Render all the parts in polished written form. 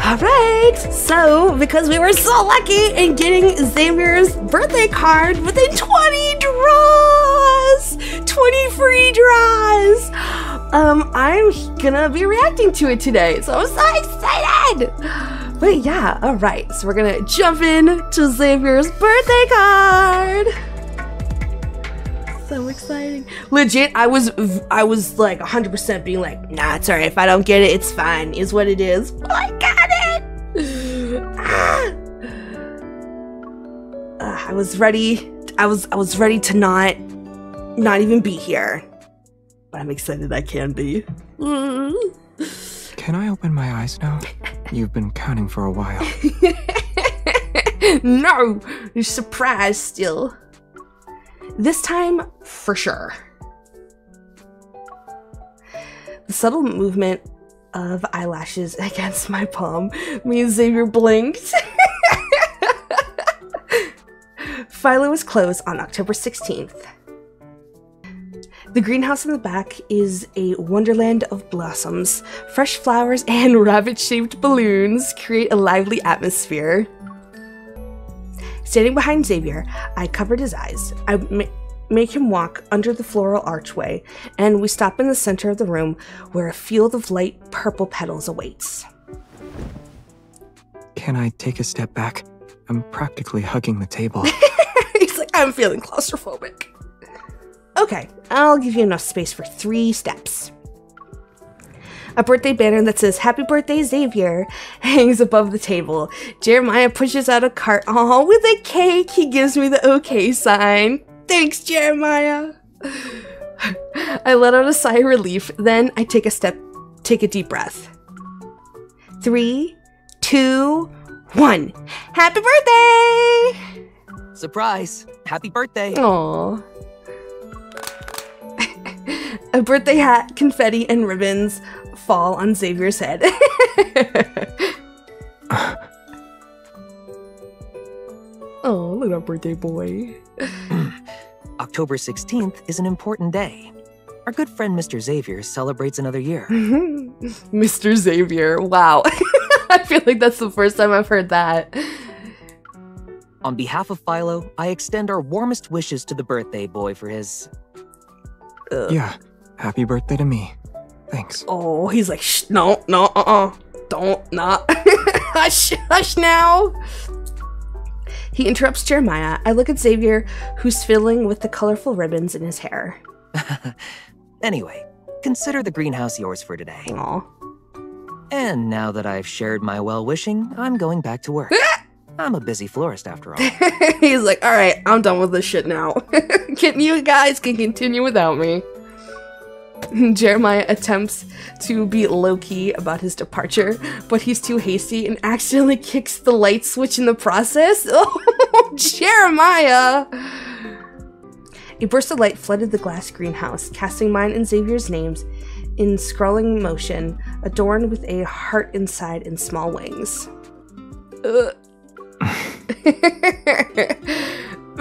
Alright, so because we were so lucky in getting Xavier's birthday card within 20 draws! 20 free draws! I'm gonna be reacting to it today, so I'm so excited! But yeah, alright, so we're gonna jump in to Xavier's birthday card! So exciting. Legit, I was like 100% being like, nah, it's alright, if I don't get it, it's fine, is what it is. But I got it! I was ready, I was ready to not even be here. But I'm excited I can be. Can I open my eyes now? You've been counting for a while. No! You're surprised still. This time, for sure. The subtle movement of eyelashes against my palm means Xavier blinked. Philo was closed on October 16th. The greenhouse in the back is a wonderland of blossoms. Fresh flowers and rabbit-shaped balloons create a lively atmosphere. Standing behind Xavier, I covered his eyes. I make him walk under the floral archway, and we stop in the center of the room where a field of light purple petals awaits. Can I take a step back? I'm practically hugging the table. He's like, I'm feeling claustrophobic. Okay, I'll give you enough space for 3 steps. A birthday banner that says, "Happy birthday, Xavier," hangs above the table. Jeremiah pushes out a cart. Oh, with a cake. He gives me the okay sign. Thanks, Jeremiah. I let out a sigh of relief. Then I take a deep breath. 3, 2, 1. Happy birthday! Surprise! Happy birthday! Aww. A birthday hat, confetti, and ribbons fall on Xavier's head. Oh, look at that birthday boy. October 16th is an important day. Our good friend Mr. Xavier celebrates another year. Mr. Xavier, wow. I feel like that's the first time I've heard that. On behalf of Philo, I extend our warmest wishes to the birthday boy for his... Yeah, happy birthday to me. Thanks. Oh, he's like, shh, no, don't, not. Hush now. He interrupts Jeremiah. I look at Xavier, who's fiddling with the colorful ribbons in his hair. Anyway, consider the greenhouse yours for today. Aw. And now that I've shared my well-wishing, I'm going back to work. I'm a busy florist after all. He's like, all right, I'm done with this shit now. You guys can continue without me. Jeremiah attempts to be low-key about his departure, but he's too hasty and accidentally kicks the light switch in the process. Oh, Jeremiah! A burst of light flooded the glass greenhouse, casting mine and Xavier's names in scrolling motion, adorned with a heart inside and small wings.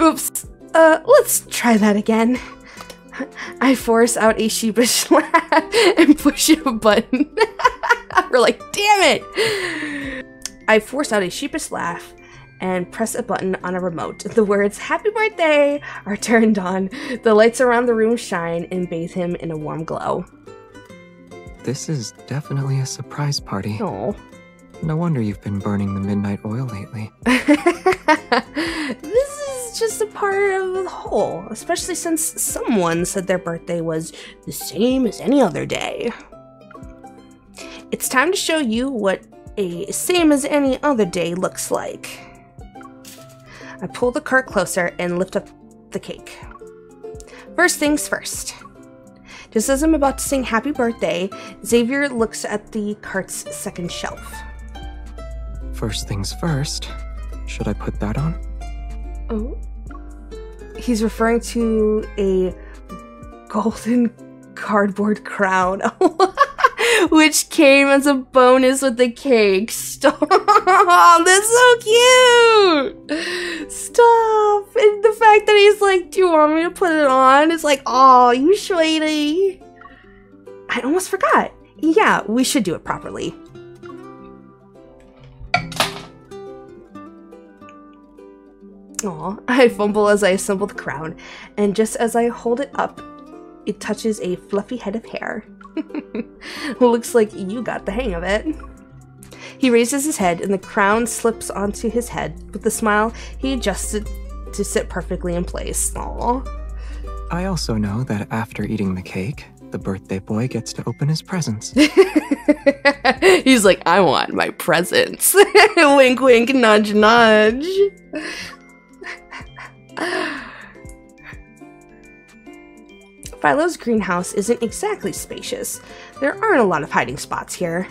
Oops. Let's try that again. I force out a sheepish laugh and push a button. We're like, damn it! I force out a sheepish laugh and press a button on a remote. The words, "Happy birthday," are turned on. The lights around the room shine and bathe him in a warm glow. This is definitely a surprise party. Oh. No wonder you've been burning the midnight oil lately. This is just a part of the whole, especially since someone said their birthday was the same as any other day. It's time to show you what a same as any other day looks like. I pull the cart closer and lift up the cake. First things first. Just as I'm about to sing happy birthday, Xavier looks at the cart's second shelf. First things first, should I put that on? Oh. He's referring to a golden cardboard crown, which came as a bonus with the cake. Stop! That's so cute! Stop! And the fact that he's like, do you want me to put it on? It's like, oh, you sweetie. I almost forgot. Yeah, we should do it properly. Aw, I fumble as I assemble the crown, and just as I hold it up, it touches a fluffy head of hair. Looks like you got the hang of it. He raises his head, and the crown slips onto his head. With a smile, he adjusts it to sit perfectly in place. Aw. I also know that after eating the cake, the birthday boy gets to open his presents. He's like, I want my presents. Wink, wink, nudge, nudge. Philo's greenhouse isn't exactly spacious. There aren't a lot of hiding spots here.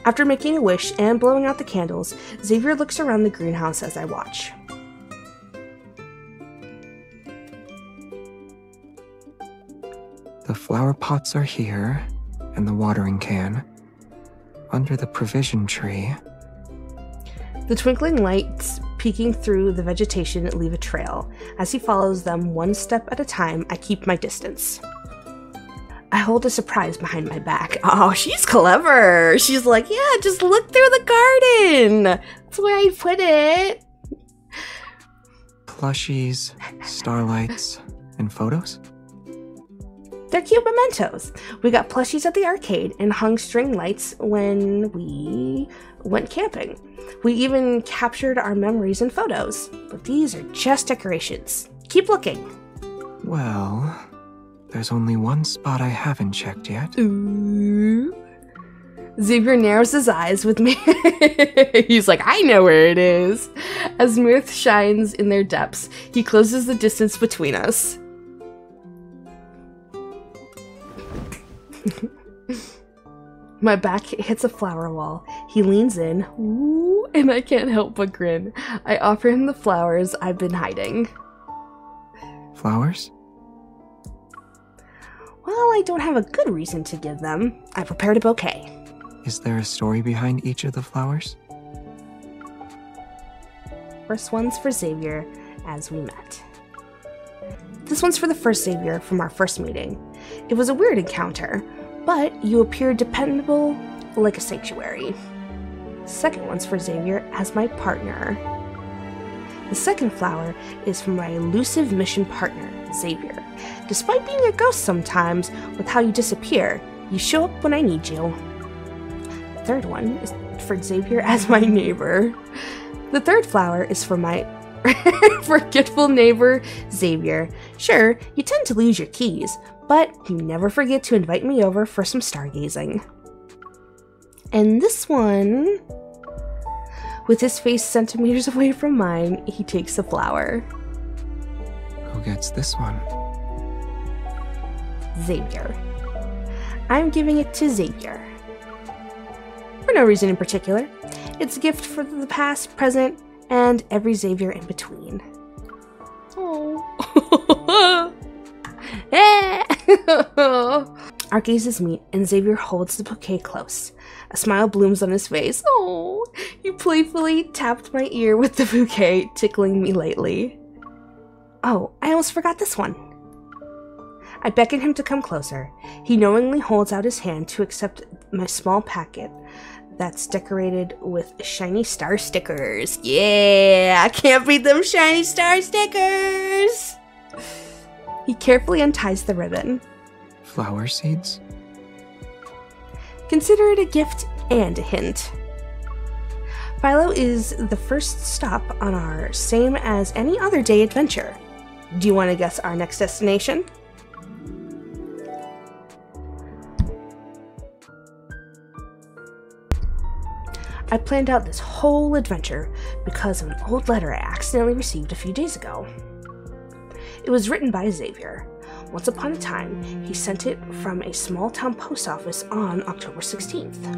After making a wish and blowing out the candles, Xavier looks around the greenhouse as I watch. The flower pots are here, and the watering can. Under the provision tree. The twinkling lights peeking through the vegetation leave a trail. As he follows them one step at a time, I keep my distance. I hold a surprise behind my back. Oh, she's clever. She's like, yeah, just look through the garden. That's where I put it. Plushies, starlights, and photos? They're cute mementos. We got plushies at the arcade and hung string lights when we went camping. We even captured our memories in photos. But these are just decorations. Keep looking. Well, there's only one spot I haven't checked yet. Ooh. Xavier narrows his eyes with me. He's like, I know where it is. As mirth shines in their depths, he closes the distance between us. My back hits a flower wall. He leans in, ooh, and I can't help but grin. I offer him the flowers I've been hiding. Flowers? Well, I don't have a good reason to give them. I prepared a bouquet. Is there a story behind each of the flowers? First one's for Xavier, as we met. This one's for the first Xavier from our first meeting. It was a weird encounter, but you appeared dependable like a sanctuary. The second one's for Xavier as my partner. The second flower is for my elusive mission partner, Xavier. Despite being a ghost sometimes with how you disappear, you show up when I need you. The third one is for Xavier as my neighbor. The third flower is for my forgetful neighbor, Xavier. Sure, you tend to lose your keys, but you never forget to invite me over for some stargazing. And this one, with his face centimeters away from mine, he takes the flower. Who gets this one? Xavier. I'm giving it to Xavier. For no reason in particular. It's a gift for the past, present, and every Xavier in between. Oh. Our gazes meet, and Xavier holds the bouquet close. A smile blooms on his face. Oh, he playfully tapped my ear with the bouquet, tickling me lightly. Oh, I almost forgot this one. I beckon him to come closer. He knowingly holds out his hand to accept my small packet that's decorated with shiny star stickers. Yeah, I can't beat them shiny star stickers. He carefully unties the ribbon. Flower seeds? Consider it a gift and a hint. Philo is the first stop on our same as any other day adventure. Do you want to guess our next destination? I planned out this whole adventure because of an old letter I accidentally received a few days ago. It was written by Xavier. Once upon a time, he sent it from a small town post office on October 16th.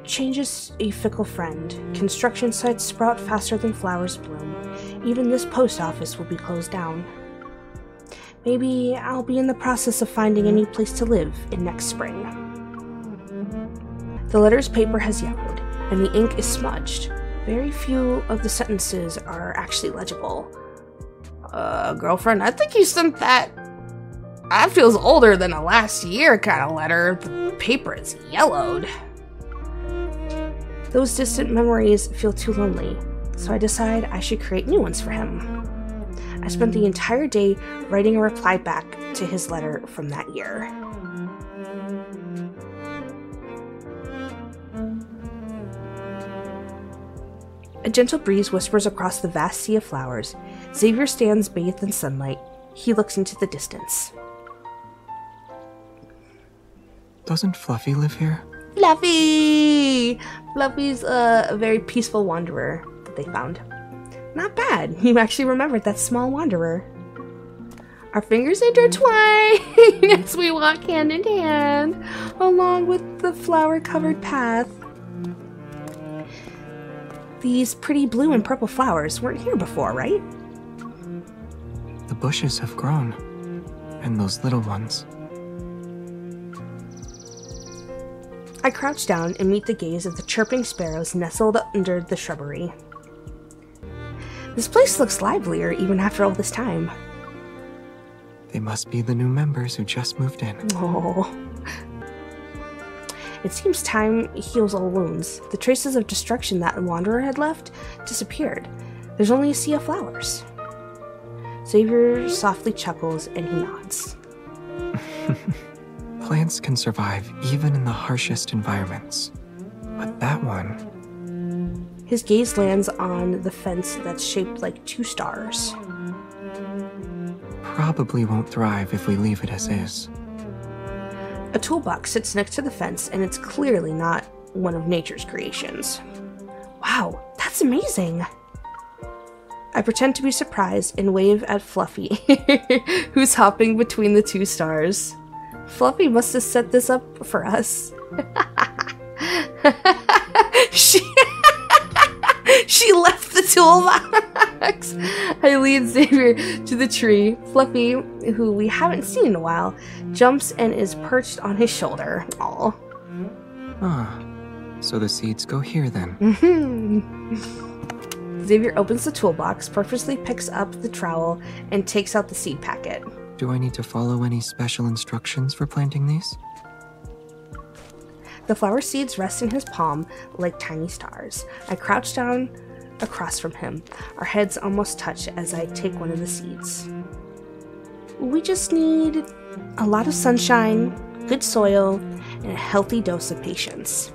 Change is a fickle friend. Construction sites sprout faster than flowers bloom. Even this post office will be closed down. Maybe I'll be in the process of finding a new place to live in next spring. The letter's paper has yellowed, and the ink is smudged. Very few of the sentences are actually legible. Girlfriend, I think you sent that. That feels older than a last year kind of letter. The paper is yellowed. Those distant memories feel too lonely, so I decide I should create new ones for him. I spent the entire day writing a reply back to his letter from that year. A gentle breeze whispers across the vast sea of flowers. Xavier stands bathed in sunlight. He looks into the distance. Doesn't Fluffy live here? Fluffy! Fluffy's a very peaceful wanderer that they found. Not bad. You actually remembered that small wanderer. Our fingers intertwine as we walk hand in hand along with the flower-covered path. These pretty blue and purple flowers weren't here before, right? The bushes have grown. And those little ones. I crouch down and meet the gaze of the chirping sparrows nestled under the shrubbery. This place looks livelier even after all this time. They must be the new members who just moved in. Oh. It seems time heals all wounds. The traces of destruction that Wanderer had left disappeared. There's only a sea of flowers. Xavier softly chuckles and he nods. Plants can survive even in the harshest environments. But that one... His gaze lands on the fence that's shaped like 2 stars. Probably won't thrive if we leave it as is. A toolbox sits next to the fence, and it's clearly not one of nature's creations. Wow, that's amazing! I pretend to be surprised and wave at Fluffy, who's hopping between the 2 stars. Fluffy must have set this up for us. She left the toolbox! I lead Xavier to the tree. Fluffy, who we haven't seen in a while, jumps and is perched on his shoulder. Aw. Ah, so the seeds go here then. Xavier opens the toolbox, purposely picks up the trowel, and takes out the seed packet. Do I need to follow any special instructions for planting these? The flower seeds rest in his palm like tiny stars. I crouch down across from him. Our heads almost touch as I take one of the seeds. We just need a lot of sunshine, good soil, and a healthy dose of patience.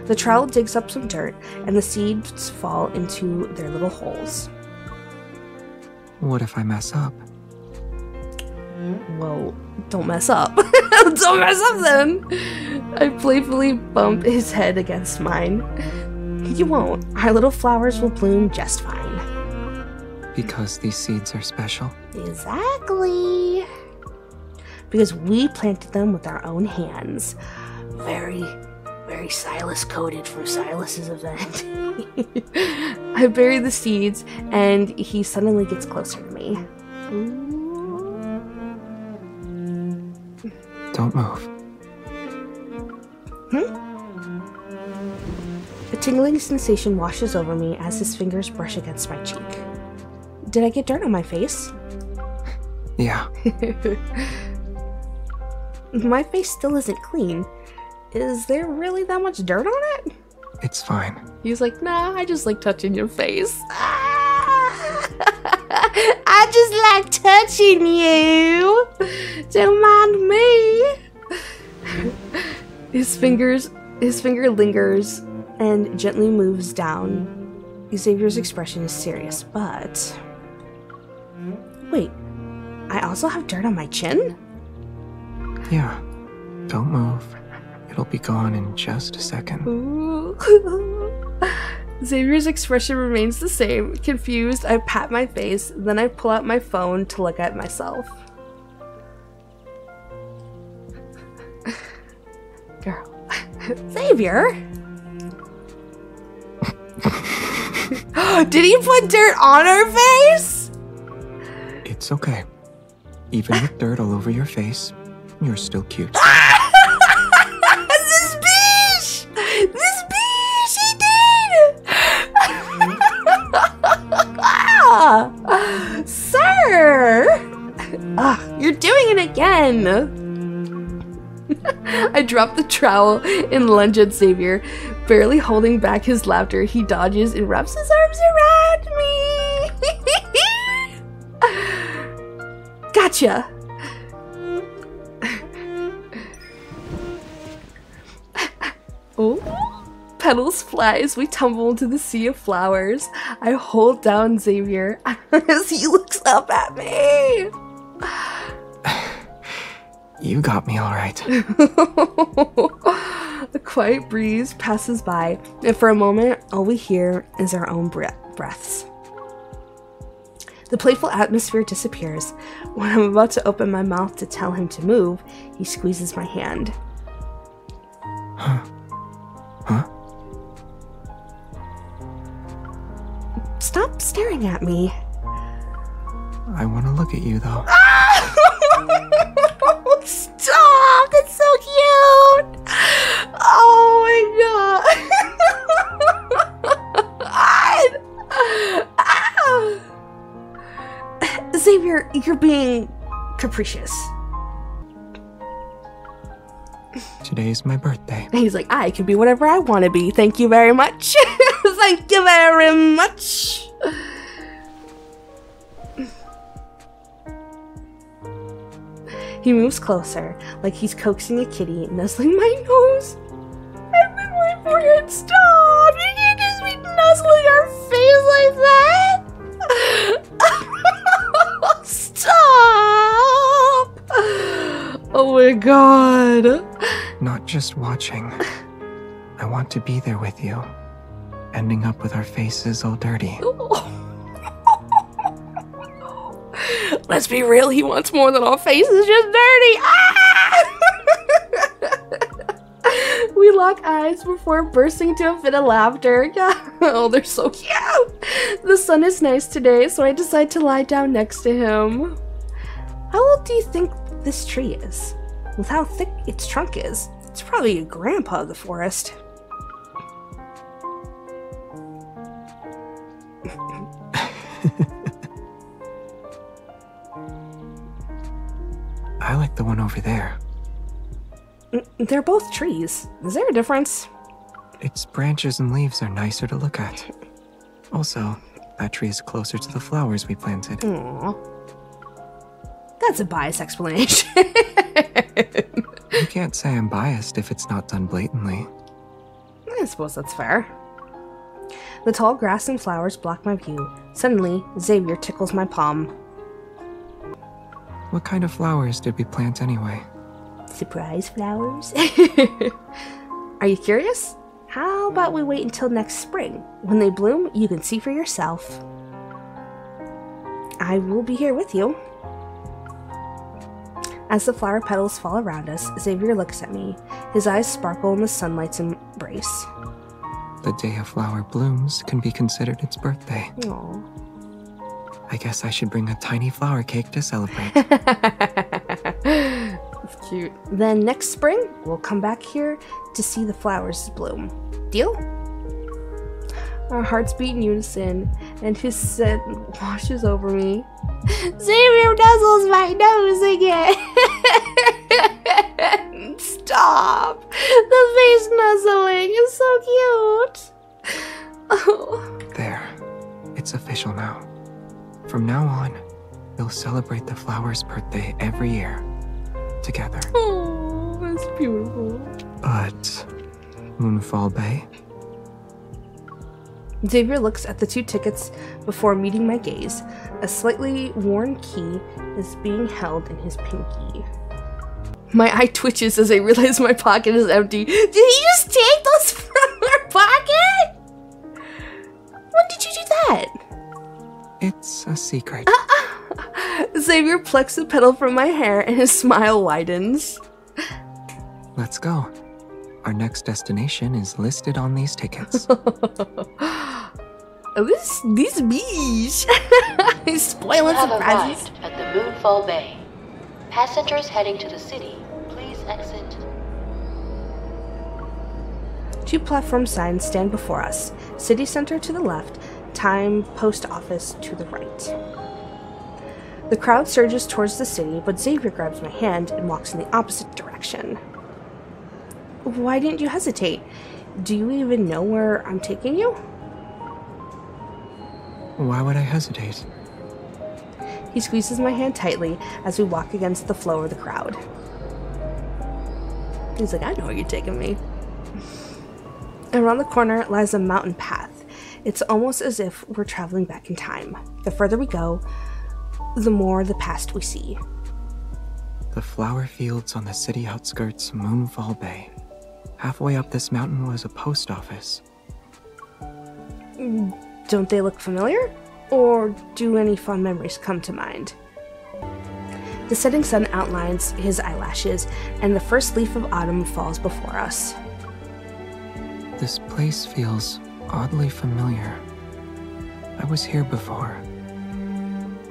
The trowel digs up some dirt, and the seeds fall into their little holes. What if I mess up? Well, don't mess up. Don't mess up then! I playfully bump his head against mine. You won't. Our little flowers will bloom just fine. Because these seeds are special? Exactly. Because we planted them with our own hands. Very, very Silas-coded from Silas's event. I bury the seeds, and he suddenly gets closer to me. Don't move. A tingling sensation washes over me as his fingers brush against my cheek. Did I get dirt on my face? Yeah. My face still isn't clean. Is there really that much dirt on it? It's fine. He's like, nah, I just like touching your face. I just like touching you. Don't mind me. His finger lingers and gently moves down. Xavier's expression is serious, but... Wait, I also have dirt on my chin? Yeah. Don't move. It'll be gone in just a second. Ooh. Xavier's expression remains the same. Confused, I pat my face, then I pull out my phone to look at myself. Girl. Xavier? Did he put dirt on her face? It's okay. Even with dirt all over your face, you're still cute. This bitch! This bitch! He did! Sir! You're doing it again! I drop the trowel and lunge at Xavier. Barely holding back his laughter, he dodges and wraps his arms around me. Gotcha. Oh. Petals fly as we tumble into the sea of flowers. I hold down Xavier as he looks up at me. You got me all right. A quiet breeze passes by, and for a moment, all we hear is our own breaths. The playful atmosphere disappears. When I'm about to open my mouth to tell him to move, he squeezes my hand. Huh? Stop staring at me. I want to look at you, though. Stop! That's so cute! Oh my god! Xavier, you're being capricious. Today's my birthday. He's like, I can be whatever I want to be. Thank you very much. Thank you very much. He moves closer, like he's coaxing a kitty, nuzzling my nose. I'm in my forehead. Stop! You can't just be nuzzling our face like that. Stop! Oh my god. Not just watching. I want to be there with you. Ending up with our faces all dirty. Let's be real, he wants more than our faces just dirty. Ah! We lock eyes before bursting into a fit of laughter. Oh, they're so cute. The sun is nice today, so I decide to lie down next to him. How old do you think this tree is? With how thick its trunk is, it's probably a grandpa of the forest. I like the one over there. They're both trees. Is there a difference? Its branches and leaves are nicer to look at. Also, that tree is closer to the flowers we planted. Aww. That's a biased explanation. You can't say I'm biased if it's not done blatantly. I suppose that's fair. The tall grass and flowers block my view. Suddenly, Xavier tickles my palm. What kind of flowers did we plant anyway? Surprise flowers? Are you curious? How about we wait until next spring? When they bloom, you can see for yourself. I will be here with you. As the flower petals fall around us, Xavier looks at me. His eyes sparkle in the sunlight's embrace. The day a flower blooms can be considered its birthday. Aww. I guess I should bring a tiny flower cake to celebrate. That's cute. Then next spring, we'll come back here to see the flowers bloom. Deal? Our hearts beat in unison, and his scent washes over me. Xavier nuzzles my nose again. Stop! The face nuzzling is so cute. Oh. There. It's official now. From now on, we'll celebrate the flower's birthday every year. Together. Oh, that's beautiful. But Moonfall Bay? Xavier looks at the 2 tickets before meeting my gaze. A slightly worn key is being held in his pinky. My eye twitches as I realize my pocket is empty. Did he just take those from our pocket? When did you do that? It's a secret. Xavier plucks a petal from my hair and his smile widens. Let's go. Our next destination is listed on these tickets. These bees. He's spoiling You have surprises. arrived at the Moonfall Bay. Passengers heading to the city, please exit. 2 platform signs stand before us. City Center to the left, Time Post Office to the right. The crowd surges towards the city, but Xavier grabs my hand and walks in the opposite direction. Why didn't you hesitate? Do you even know where I'm taking you? Why would I hesitate? He squeezes my hand tightly as we walk against the flow of the crowd. He's like, I know where you're taking me. Around the corner lies a mountain path. It's almost as if we're traveling back in time. The further we go, the more the past we see. The flower fields on the city outskirts, Moonfall Bay. Halfway up this mountain was a post office. Don't they look familiar? Or do any fond memories come to mind? The setting sun outlines his eyelashes, and the first leaf of autumn falls before us. This place feels oddly familiar. I was here before.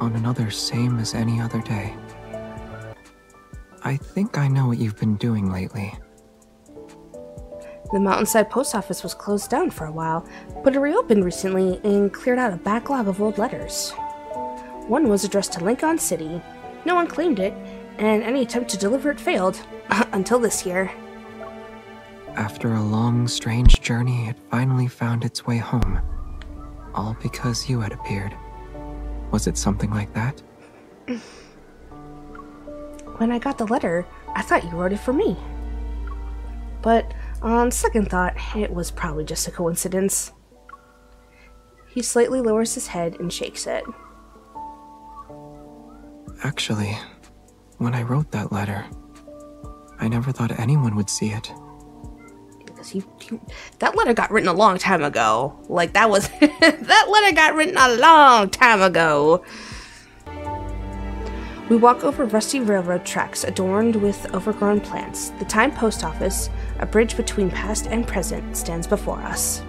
On another same as any other day. I think I know what you've been doing lately. The mountainside post office was closed down for a while, but it reopened recently and cleared out a backlog of old letters. One was addressed to Lincoln City. No one claimed it, and any attempt to deliver it failed, until this year. After a long, strange journey, it finally found its way home. All because you had appeared. Was it something like that? When I got the letter, I thought you wrote it for me. But on second thought, it was probably just a coincidence. He slightly lowers his head and shakes it. Actually, when I wrote that letter, I never thought anyone would see it. Because that letter got written a long time ago. Like, that was... that letter got written a long time ago. We walk over rusty railroad tracks adorned with overgrown plants. The Time Post Office, a bridge between past and present, stands before us.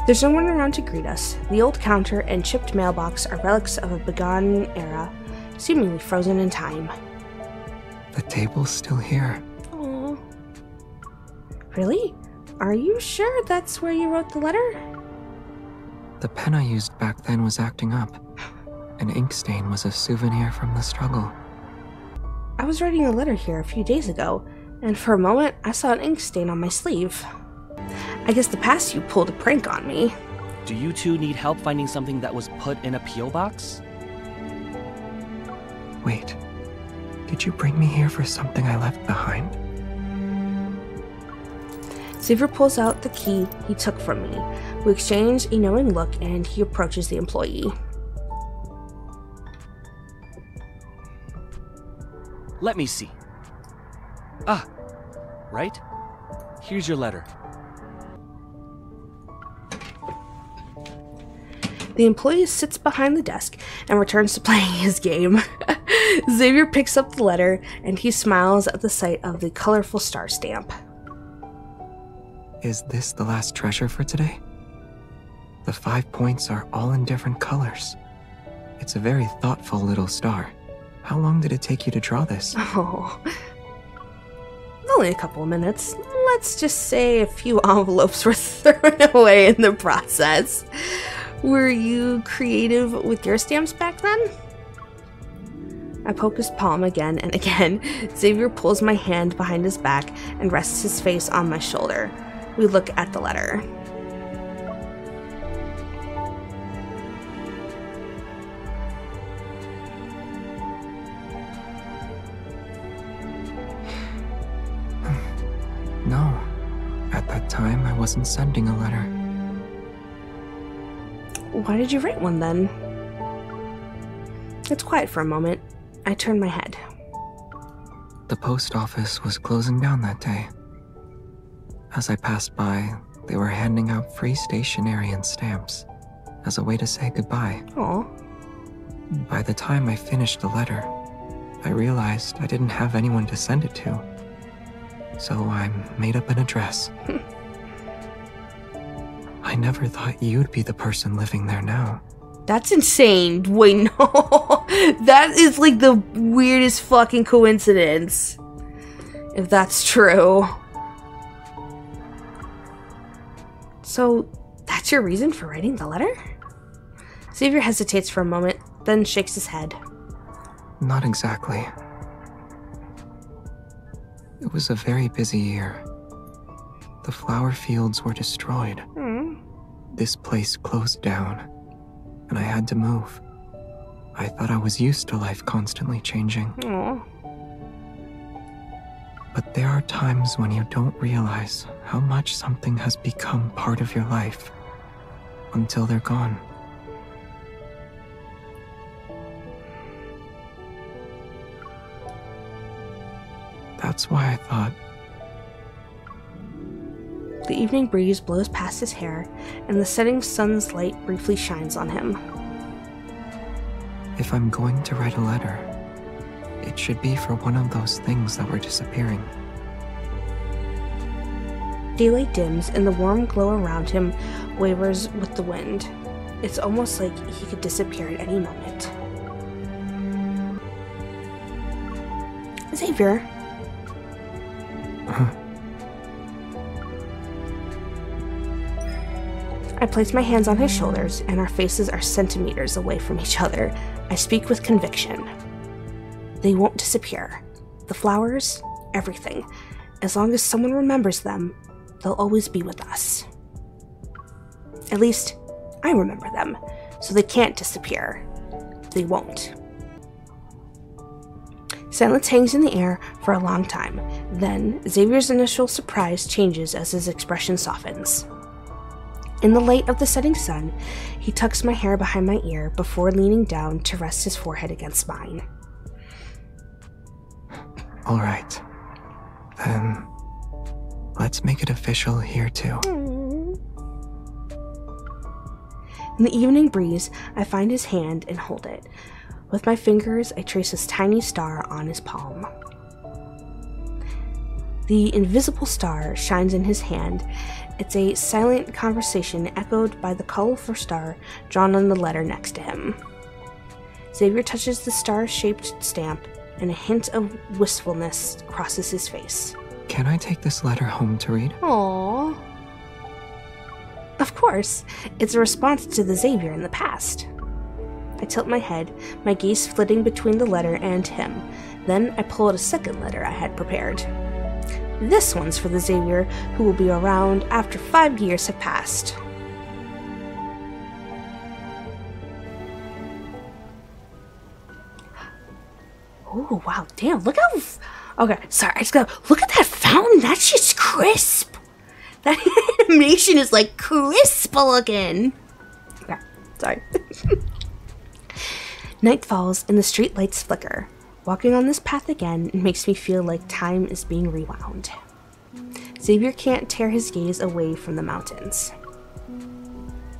There's no one around to greet us. The old counter and chipped mailbox are relics of a bygone era, seemingly frozen in time. The table's still here. Aww. Really? Are you sure that's where you wrote the letter? The pen I used back then was acting up. An ink stain was a souvenir from the struggle. I was writing a letter here a few days ago, and for a moment I saw an ink stain on my sleeve. I guess the past you pulled a prank on me. Do you two need help finding something that was put in a P.O. box? Wait, did you bring me here for something I left behind? Xavier pulls out the key he took from me. We exchange a knowing look, and he approaches the employee. Let me see. Ah, right? Here's your letter. The employee sits behind the desk and returns to playing his game. Xavier picks up the letter, and he smiles at the sight of the colorful star stamp. Is this the last treasure for today? The 5 points are all in different colors. It's a very thoughtful little star. How long did it take you to draw this? Oh, only a couple of minutes. Let's just say a few envelopes were thrown away in the process. Were you creative with your stamps back then? I poke his palm again and again. Xavier pulls my hand behind his back and rests his face on my shoulder. We look at the letter. No. At that time, I wasn't sending a letter. Why did you write one then? It's quiet for a moment. I turn my head. The post office was closing down that day. As I passed by, they were handing out free stationery and stamps as a way to say goodbye. Aw. By the time I finished the letter, I realized I didn't have anyone to send it to. So I made up an address. I never thought you'd be the person living there now. That's insane. Wait, no. That is like the weirdest fucking coincidence. If that's true. So, that's your reason for writing the letter? Xavier hesitates for a moment, then shakes his head. Not exactly. It was a very busy year. The flower fields were destroyed. This place closed down, and I had to move. I thought I was used to life constantly changing. Aw. But there are times when you don't realize how much something has become part of your life until they're gone. That's why I thought, The evening breeze blows past his hair, and the setting sun's light briefly shines on him. if I'm going to write a letter, it should be for one of those things that were disappearing. Daylight dims, and the warm glow around him wavers with the wind. It's almost like he could disappear at any moment. Xavier. I place my hands on his shoulders, and our faces are centimeters away from each other. I speak with conviction. They won't disappear. The flowers, everything. As long as someone remembers them, they'll always be with us. At least, I remember them, so they can't disappear. They won't. Silence hangs in the air for a long time. Then, Xavier's initial surprise changes as his expression softens. In the light of the setting sun, he tucks my hair behind my ear before leaning down to rest his forehead against mine. All right. Then, let's make it official here too. In the evening breeze, I find his hand and hold it. With my fingers, I trace his tiny star on his palm. The invisible star shines in his hand. It's a silent conversation echoed by the colorful star drawn on the letter next to him. Xavier touches the star-shaped stamp, and a hint of wistfulness crosses his face. Can I take this letter home to read? Aww. Of course, it's a response to the Xavier in the past. I tilt my head, my gaze flitting between the letter and him. Then I pull out a second letter I had prepared. This one's for the Xavier who will be around after 5 years have passed. Oh, wow, damn, look how... Okay, sorry, I just gotta... Look at that fountain, that shit's crisp! That animation is, like, crisp looking! Okay, sorry. Night falls and the street lights flicker. Walking on this path again makes me feel like time is being rewound. Xavier can't tear his gaze away from the mountains.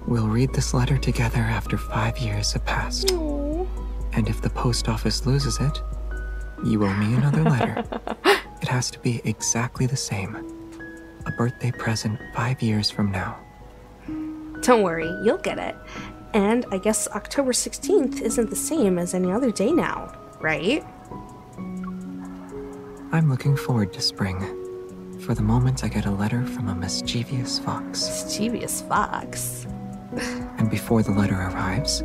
We'll read this letter together after 5 years have passed. Aww. And if the post office loses it, you owe me another letter. It has to be exactly the same. A birthday present 5 years from now. Don't worry, you'll get it. And I guess October 16th isn't the same as any other day now, right? I'm looking forward to spring. For the moment I get a letter from a mischievous fox. Mischievous fox. And before the letter arrives,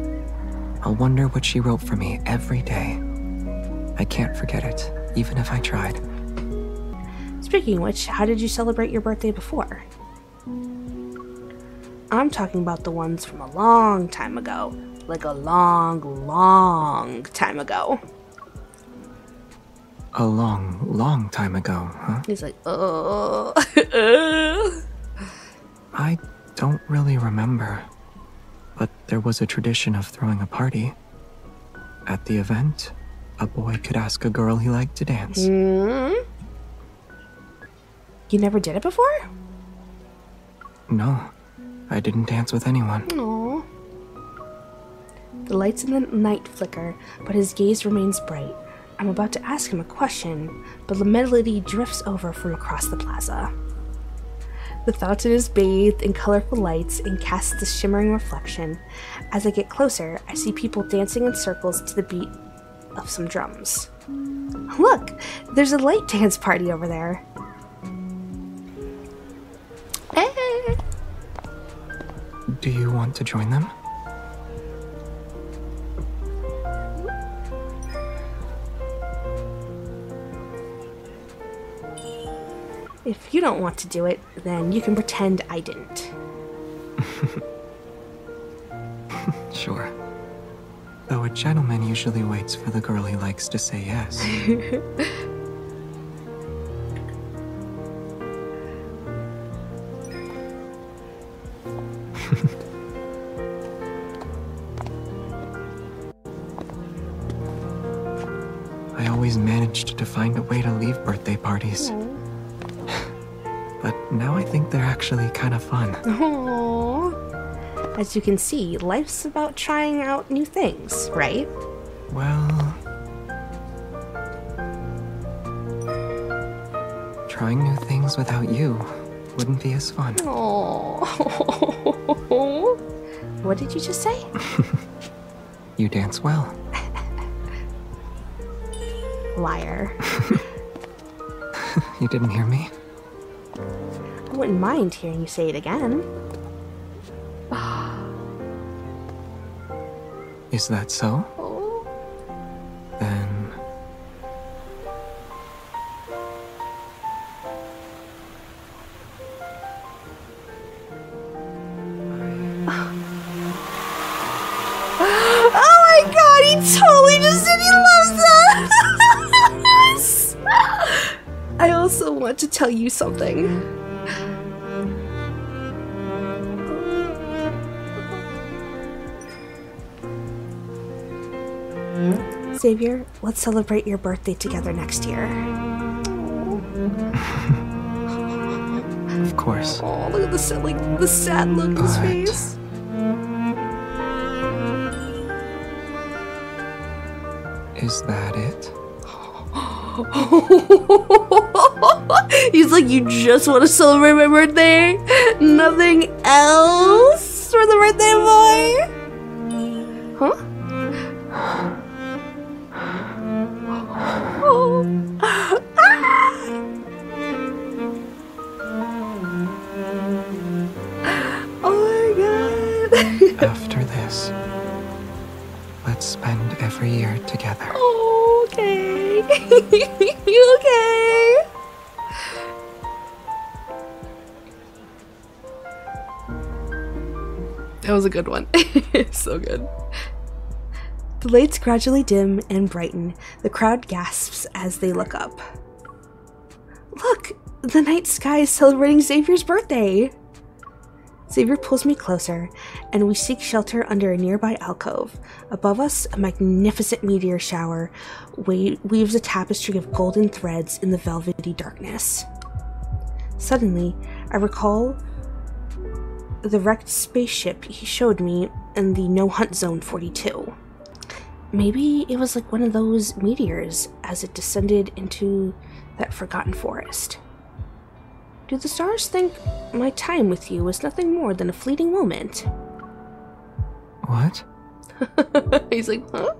I'll wonder what she wrote for me every day. I can't forget it, even if I tried. Speaking of which, how did you celebrate your birthday before? I'm talking about the ones from a long time ago. Like a long, long time ago. A long, long time ago, huh? He's like, oh. I don't really remember, but there was a tradition of throwing a party. At the event, a boy could ask a girl he liked to dance. You never did it before? No, I didn't dance with anyone. Aww. The lights in the night flicker, but his gaze remains bright. I'm about to ask him a question, but the melody drifts over from across the plaza. The fountain is bathed in colorful lights and casts a shimmering reflection. As I get closer, I see people dancing in circles to the beat of some drums. Look, there's a light dance party over there. Hey. Do you want to join them? If you don't want to do it, then you can pretend I didn't. Sure. Though a gentleman usually waits for the girl he likes to say yes. I always managed to find a way to leave birthday parties. But now I think they're actually kind of fun. Aww. As you can see, life's about trying out new things, right? Well... trying new things without you wouldn't be as fun. Aww. What did you just say? You dance well. Liar. You didn't hear me? I wouldn't mind hearing you say it again. Is that so? Oh. Then... Oh my god, he totally just did. He loves that. I also want to tell you something. Xavier, let's celebrate your birthday together next year. Of course. Oh, look at the sad look in his But- face. Is that it? He's like, you just want to celebrate my birthday? Nothing else for the birthday boy? Huh? Oh my god. After this, let's spend every year together. Okay. Okay. That was a good one. So good. The lights gradually dim and brighten. The crowd gasps as they look up. Look! The night sky is celebrating Xavier's birthday! Xavier pulls me closer, and we seek shelter under a nearby alcove. Above us, a magnificent meteor shower weaves a tapestry of golden threads in the velvety darkness. Suddenly, I recall the wrecked spaceship he showed me in the No-Hunt Zone 42. Maybe it was like one of those meteors as it descended into that forgotten forest. Do the stars think my time with you was nothing more than a fleeting moment? What? He's like, huh?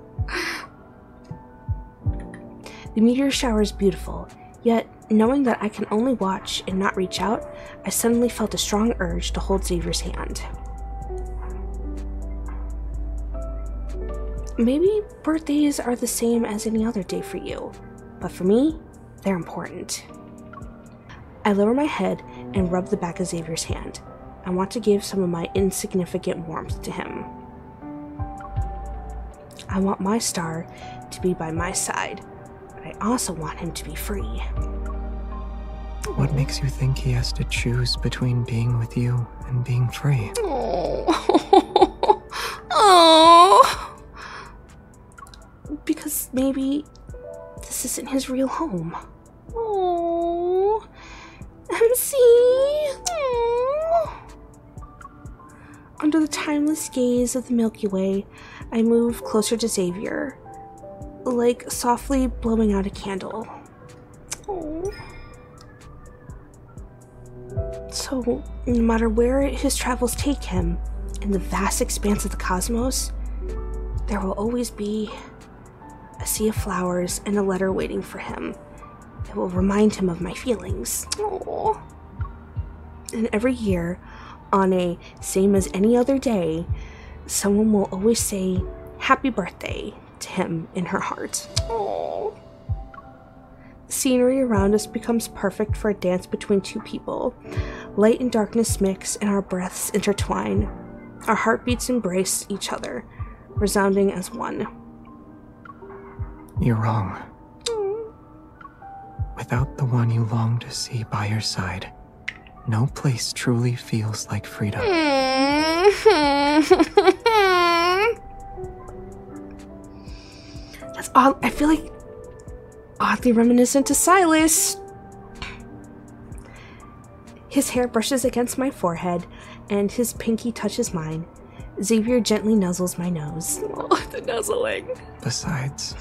The meteor shower is beautiful, yet knowing that I can only watch and not reach out, I suddenly felt a strong urge to hold Xavier's hand. Maybe birthdays are the same as any other day for you, but for me, they're important. I lower my head and rub the back of Xavier's hand. I want to give some of my insignificant warmth to him. I want my star to be by my side, but I also want him to be free. What makes you think he has to choose between being with you and being free? Oh. Oh. Because maybe this isn't his real home. Oh. MC. Oh. Under the timeless gaze of the Milky Way, I move closer to Xavier, like softly blowing out a candle. Oh. So, no matter where his travels take him, in the vast expanse of the cosmos, there will always be a sea of flowers and a letter waiting for him that will remind him of my feelings. Aww. And every year, on a same as any other day, someone will always say happy birthday to him in her heart. Aww. Scenery around us becomes perfect for a dance between two people. Light and darkness mix and our breaths intertwine. Our heartbeats embrace each other, resounding as one. You're wrong. Without the one you long to see by your side, no place truly feels like freedom. That's odd. I feel like oddly reminiscent to Silas. His hair brushes against my forehead, and his pinky touches mine. Xavier gently nuzzles my nose. Oh, the nuzzling. Besides,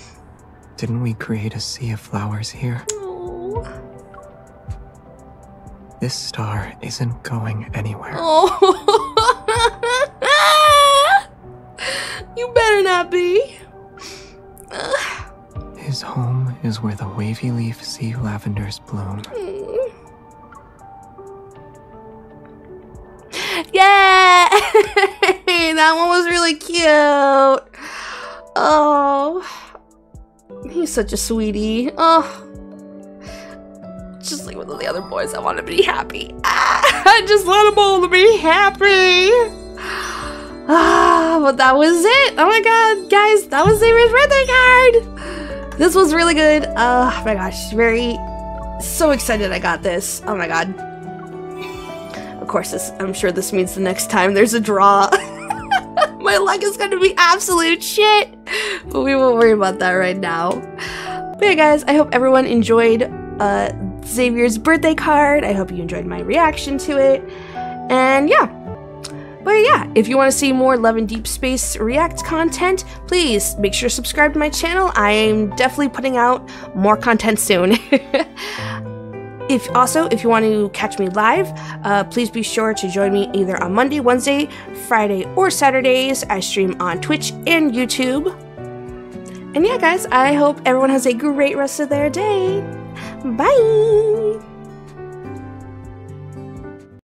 didn't we create a sea of flowers here? Oh. This star isn't going anywhere. Oh. You better not be. His home is where the wavy leaf sea lavenders bloom. Yeah! That one was really cute. Oh. He's such a sweetie. Oh. Just like with all the other boys, I want to be happy. I just want them all to be happy. But that was it. Oh my god, guys, that was Xavier's birthday card. This was really good. Oh my gosh, so excited I got this. Oh my god. Of course, I'm sure this means the next time there's a draw, my luck is gonna be absolute shit. But we won't worry about that right now. But yeah, guys, I hope everyone enjoyed Xavier's birthday card. I hope you enjoyed my reaction to it. And yeah. But yeah, if you want to see more Love and Deepspace React content, please make sure to subscribe to my channel. I am definitely putting out more content soon. If you want to catch me live, please be sure to join me either on Monday, Wednesday, Friday, or Saturdays. I stream on Twitch and YouTube. And yeah, guys, I hope everyone has a great rest of their day. Bye!